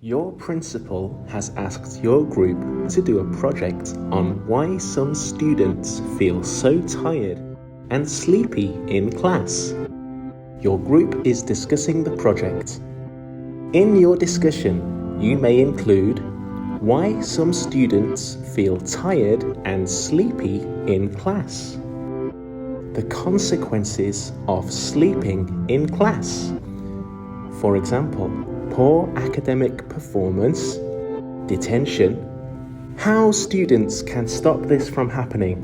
Your principal has asked your group to do a project on why some students feel so tired and sleepy in class. Your group is discussing the project. In your discussion, you may include why some students feel tired and sleepy in class, the consequences of sleeping in class. For example, poor academic performance, detention, how students can stop this from happening,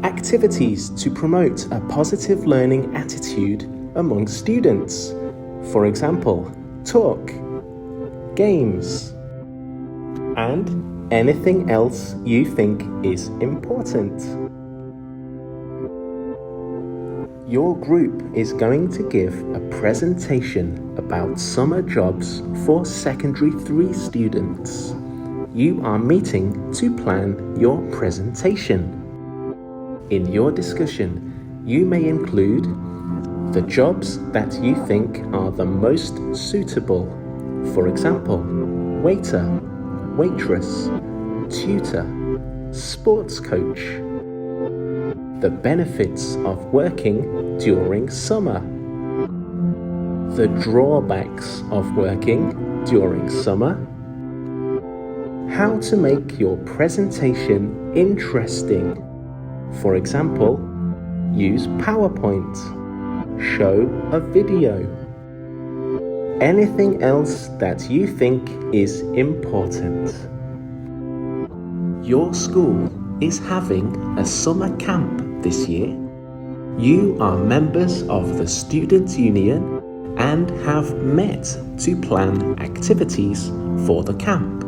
activities to promote a positive learning attitude among students, for example, talk, games, and anything else you think is important. Your group is going to give a presentation about summer jobs for Secondary 3 students. You are meeting to plan your presentation. In your discussion, you may include the jobs that you think are the most suitable. For example, waiter, waitress, tutor, sports coach. The benefits of working during summer. The drawbacks of working during summer. How to make your presentation interesting. For example, use PowerPoint. Show a video. Anything else that you think is important. Your school is having a summer camp this year. You are members of the student union and have met to plan activities for the camp.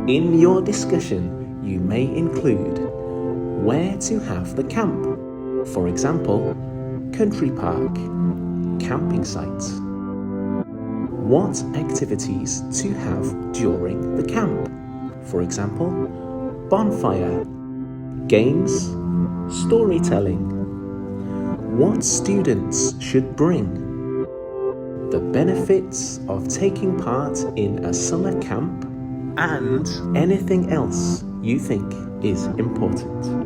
In your discussion, you may include where to have the camp. For example, country park, camping site. What activities to have during the camp. For example, bonfire, games, storytelling. What students should bring. The benefits of taking part in a summer camp and anything else you think is important.